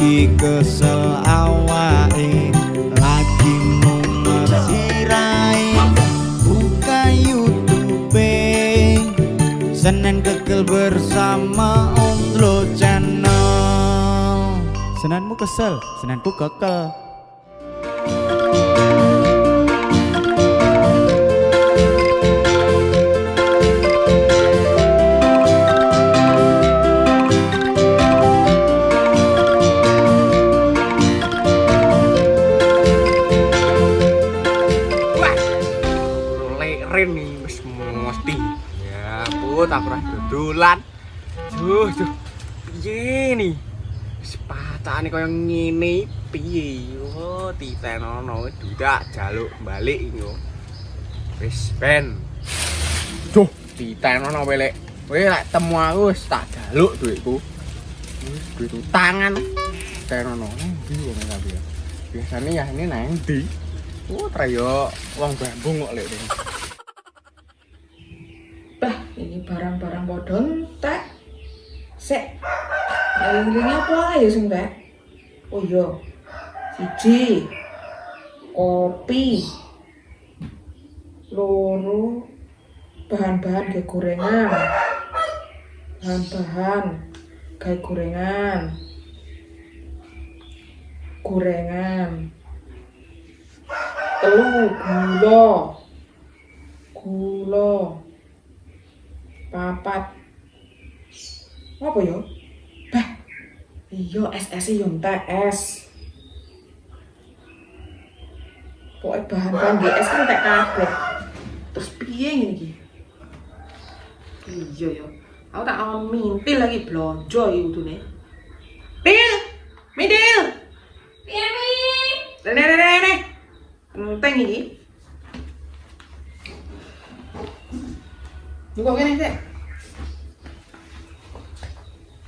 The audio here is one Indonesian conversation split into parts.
lagi kesel awake, lagi mumet sirai, buka YouTube Senin Kegel bersama Ondlo Channel. Senenmu kesel, Senenku kekel. Nih wis mesti ya put aku ora dodolan duh piye nih sepatane kaya ngene piye yo titenono dudak jaluk balik yo wis ben duh titenono welek kowe lek temu aku wis tak jaluk duitku wis duit utangan titenono ndi wong sampe ya biasane ya ini nang ndi trayo wong Bambung kok lek ini barang-barang bodon tak sek ini apa ya sing tak oh iya siji kopi loro bahan-bahan kayak gorengan bahan-bahan kayak gorengan telu gula papat apa yo? Bah, iya SS yo es. Pokoknya bahan-bahan GS kan tak kabeh. Terus piye ngene iki? Iya yo. Aku tak akan mintil lagi blonjo iki utune. Pil! Midil! Piye mi? Rene. Penting iki. Juga kene sik.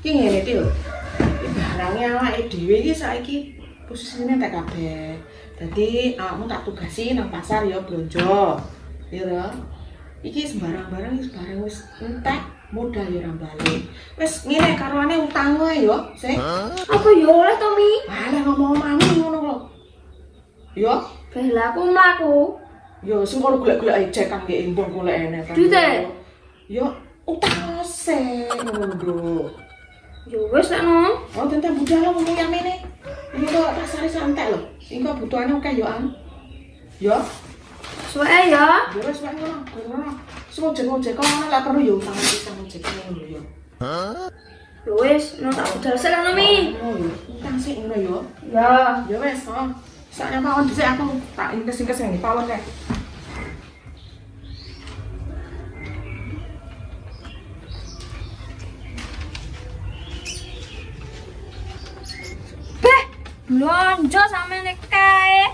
Ki ngene iki lho. Barangnya awake dhewe iki saiki posisine tak kabeh. Dadi awakmu tak tugasi nang pasar ya blonjo. Ya lho. Iki sembarang barang wis entek, modal ya ora balik. Wis ngene karuane utang wae yo, sik. Apa yo oleh to Mi? Alah ngomong-ngomong ngono kok. Yo, Bela aku mlaku. yo sing kono golek-golek cek kang nggih embong golek enek kan. Dite. Yo utang sik ngono lho. Yo wis nek no. Oh, tentang budal ngomong yang ini. Ini kok pasare santai lho. Ini kok butuhane akeh yo an. Yo. Suwe ya. Yo wis wae ngono. Ngojek kok ana lak perlu yo utang pisan ngojek ngono yo. Yo wis, no tak budal sik kan Mi. Oh, yo. Utang sik ngono yo. Ya. Yo wis, oh. Saknya pawon dhisik aku tak ingkes-ingkes ngene pawon kae. Blonjo sampe nek kae.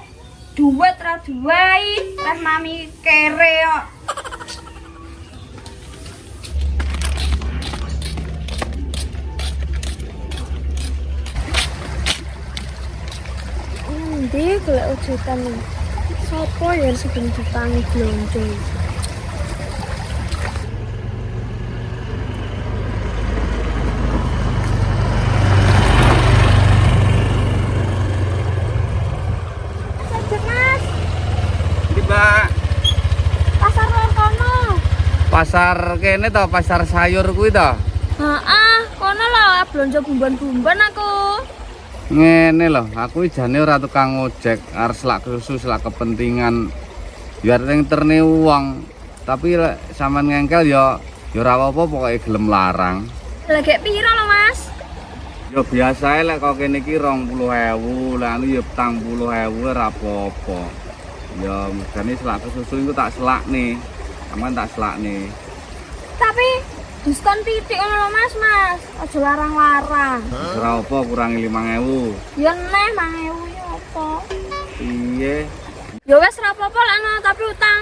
Duit ra duwai, ras mami kere kok. Ndi golek ojutan iki? Sopo ya sing ditangi blonjo? Pasar lor kono. pasar kene to, pasar sayur kuwi to. Heeh, kono lho blonjo bumban-bumban aku. Ngene lho, aku jane ora tukang ojek, arep selak khusus selak kepentingan. Biar ning terne wong. Tapi lek sampean ngengkel ya ora apa-apa pokoke gelem larang. Lagi piro lho, Mas? Ya biasae lek kok kene iki 20.000, lah anu ya 40.000 ora apa-apa. Ya megane selak susu iku tak selakne. Sampeyan tak selakne. Tapi diskon titik ngono lho, Mas. Aja larang-larang. Ora apa kurangi 5.000. Ya neh 5.000 ya apa? Piye? Ya wis ora apa-apa lek ana tapi utang.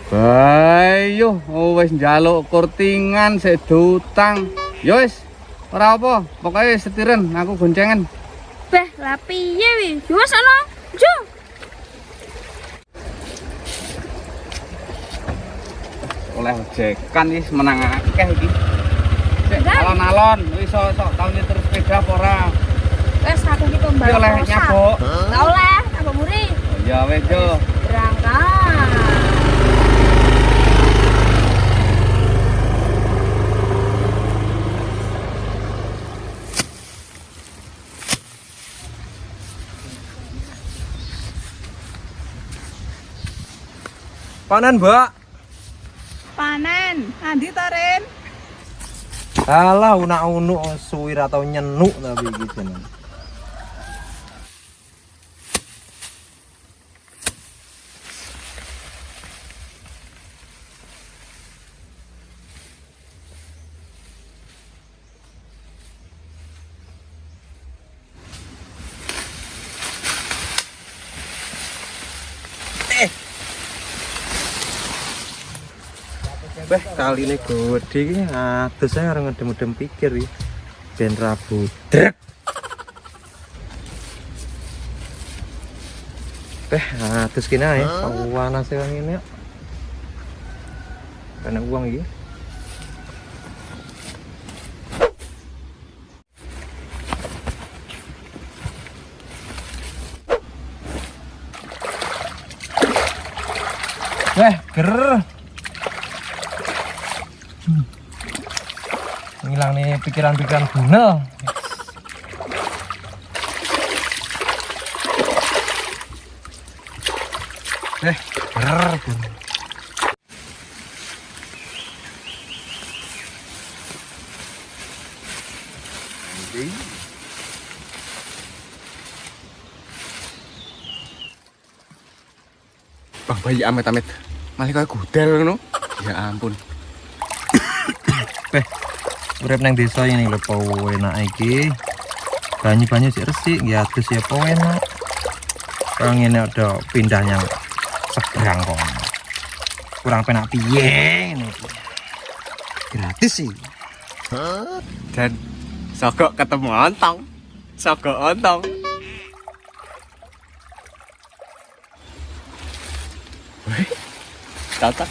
Ayo, wis njaluk kurtingan sik utang. Ya wis, ora apa, pokoke setiren aku goncengan. Beh, lah piye wi? Ya wis ana. Jo. Oleh ojekan wis menang akeh iki. Sik Enggak. alon-alon, wis sok tau nyetir sepeda apa ora? Wes aku ki tumbal. Oleh nyabok. Enggak oleh, nyabok muri. Ya wes yo. Berangkat. Panen, Mbak. Panen, andi Taren. Alah unak-unuk suwir atau nyenuk tapi iki jeneng. Beh, kali ini gede iki atus saya orang ngedem-ngedem pikir iki. Ben rabu drek. Beh, atus kene ae, panas wong ngene. Karena uang iki. Beh, ger. Ngilang nih pikiran-pikiran bunel. Ber. Bang bayi amit-amit malah kayak gudel ngono. Ya ampun. Urip nang desa ini lho po enak iki. Banyu-banyu sik resik ya adus ya po enak. Kang ngene ada pindahnya seberang kok. Kurang penak piye ngene iki. Gratis sih. Dan sogok ketemu ontong. Sogok ontong. Wih. Tata.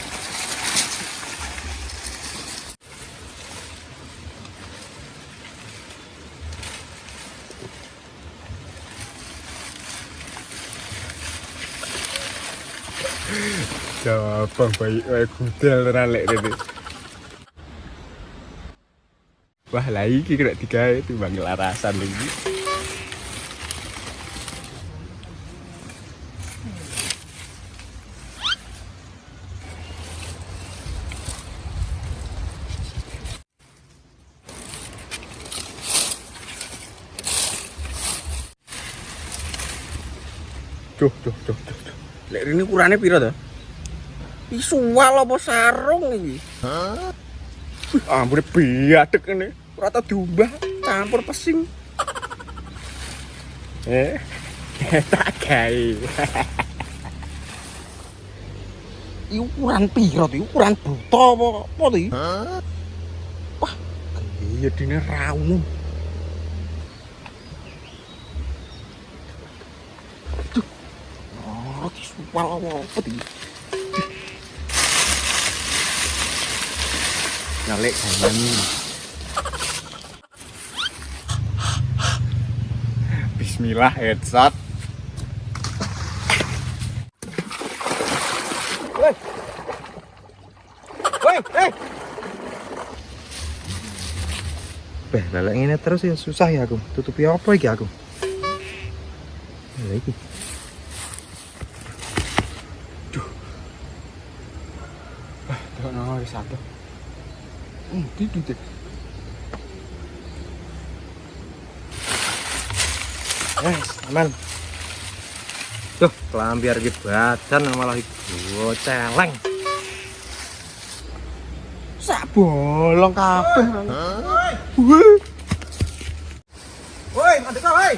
Bang bayi gudel ralek ini. Wah lah iki kena digawe timbang larasan lagi. Duh. Lek ini ukurannya piro to? Isuwal apa sarung iki? Hah? Ampun biadek ini. Ora tau diumbah, campur pesing. Tak gawe. Iki ukuran piro to? Ukuran buta apa to iki? Hah? Wah, gede dene ra umum. Isuwal apa iki? Nyalek jangan. Bismillah headshot. Woi. Beh, lelek ini terus ya susah ya aku. Tutupi apa iki aku? Lha iki. Duh. Nang wis satu. Titik. Aman. Tuh, kelambi arep badan malah iku celeng. Sak bolong kabeh. Woi, mandek woi.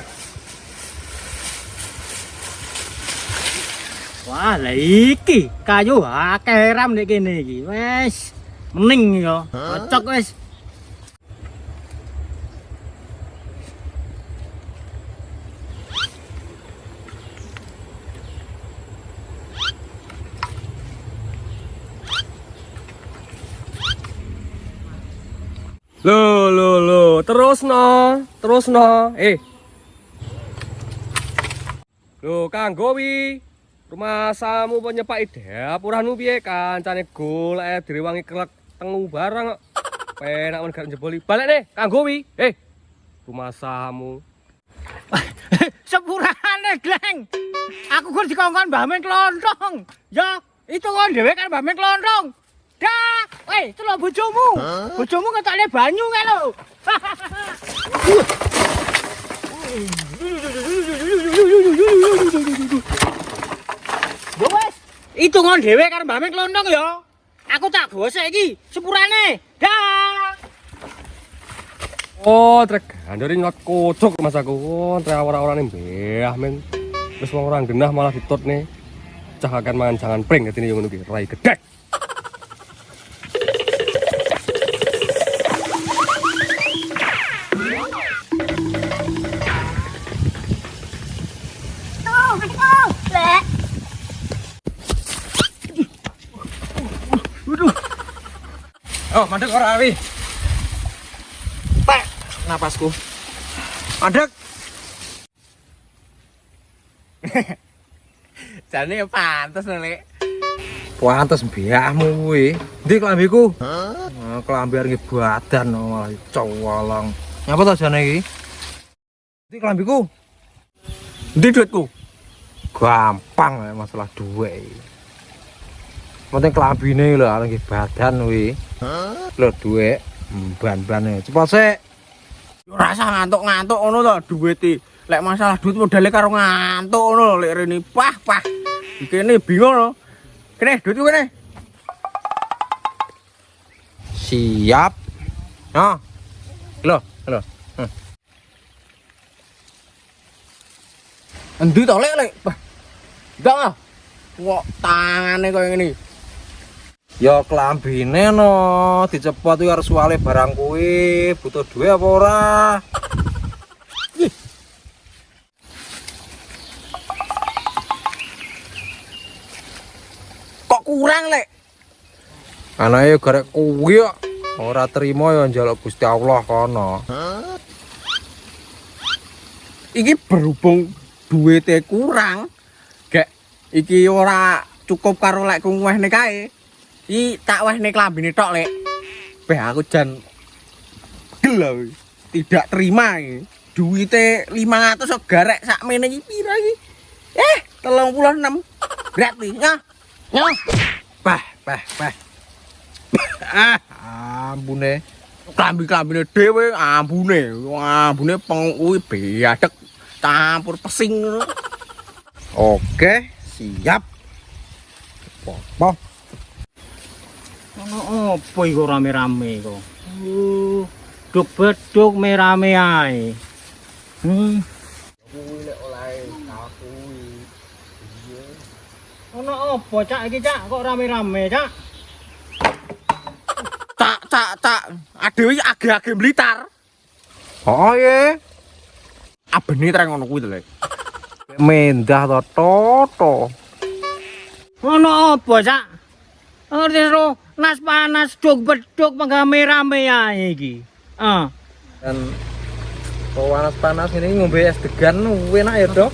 Wah, lah iki kayu akeh ram nek kene iki. Wes mending yo. Cocok wes. Lo, terus no. Lho, kanggo wi. Rumah samu penyepaki dapuranu piye kancane golek direwangi kelek tengu barang kok. Penak men gak njeboli. Balik nih, kanggo wi. Rumah samu. Sepurane, Gleng. Aku gur dikongkon Mbah Men klontong. Ya, itu kon dhewe kan Mbah Men klontong. Dah, weh, itu lho bojomu. Bojomu ketokne banyu kae lho. Wes, itu kon dhewe karo Mbah Men klontong ya. Aku tak gosek iki, sepurane. Dah. Oh, trek gandori nyot kocok mas aku. Oh, trek ora-orane mbah men. Wis wong ora genah malah ditutne. Cah akan mangan jangan pring ketine yo ngono ki, rai gedek. Oh, mandek ora wi. Tek napasku. Mandek. Jane ya pantes Lek. Pantes mbahmu kuwi. Ndi klambiku? Klambi arep badan malah cowolong. Nyapa to jane iki? Ndi klambiku? Ndi duitku? Gampang masalah duit iki. Penting klambine lho arep badan kuwi. Lho duit ban-bane. Cepet sik. Ora usah ngantuk-ngantuk ngono to duwite. Lek masalah duit modale karo ngantuk ngono lek rene pah. Kene bingung lho. Kene duitku kene. Siap. Nah. Lho. Endi to Lek? Ndak ah. Kok tangane koyo ngene. Ya klambine no, dicepot kuwi harus wale barang kuwi, butuh duit apa ora? Kok kurang Lek? Anake garek kuwi kok ora trimo ya njaluk Gusti Allah kono. Iki berhubung duwite kurang, gek iki ora cukup karo lek kuwehne kae. Iki tak wehne klambine tok Lek. Beh aku jan gelo tidak terima iki. Duwite 500 kok garek sakmene iki pira iki? 36 berarti ya. Bah. Ampune. Klambi-klambine dhewe ambune penguwi beadek campur pesing ngono. Oke, siap. Apa? Ono opo iku rame-rame kok. Duk beduk merame ae. Kuwi lek olahe kuwi. Ono opo cak iki cak kok rame-rame cak? Cak. Adewe iki age-age Blitar. Oh ye. Abene treng ngono kuwi to Lek. Mendah to toto. Ono opo cak? Ngerti ro nas panas duk beduk mengame rame ae iki. Dan panas ini ngombe es degan enak ya, Dok?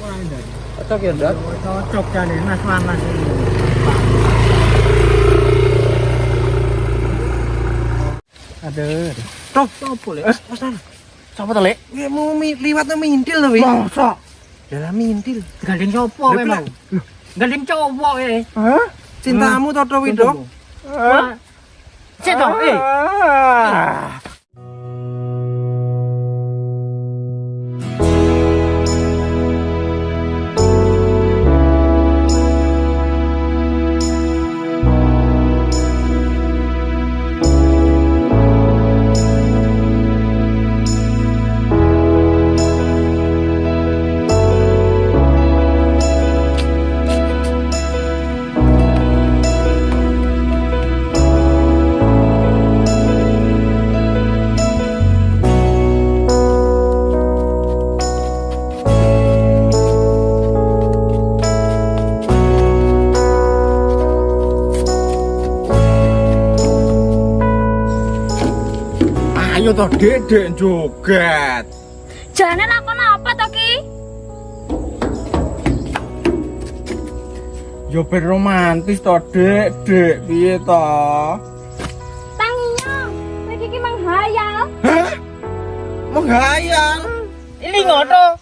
Cocok ya, Dok? Cocok jane nas panas iki. Aduh. Tok opo Lek? Sapa to Lek? Ya mau liwat mintil to, Wi. Masa Dalam mintil. gandeng copo kowe mau? Gandeng cowok kowe. Hah? Cintamu toto wi, Dok? Cek to, Ayo to Dedek joget. Jane lakon apa to ki? Yo ben romantis to, Dek. Dek, piye to? Tanginya, kowe iki menghayal. Hah? Menghayal. Ini ngono.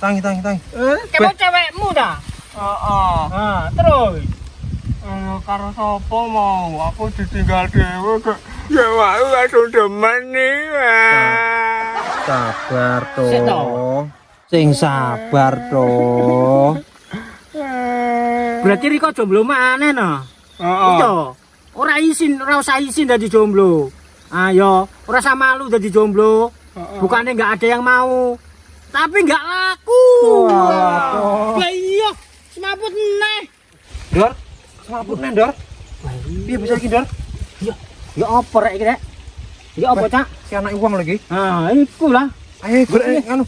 Tangi. Kepo cewekmu dah. Heeh. Nah, terus. Karo sapa mau? Aku ditinggal dhewe kok. Ya aku langsung demen nih. Sabar Sik to. Sing sabar to. Berarti Riko jomblo maneh no. Heeh. Iya. Ora usah izin dadi jomblo. Ayo, ora usah malu dadi jomblo. Bukannya nggak ada yang mau, tapi nggak laku. Lah iya, semaput neh. Dor, semaput nih Dor. Piye bisa iki Dor? Ya apa rek iki rek? Ya apa cak? Si anak uang lagi. Nah, iku lah. Ayo golek nganu.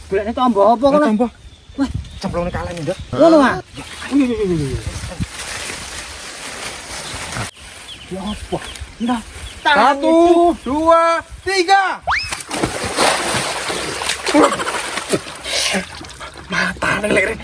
Golekne tombol apa kono? Tambah. Wah, cemplungnya kalian Dor. Ngono ah. Ya apa? Nah, 1, 2, 3. Mata nih lek.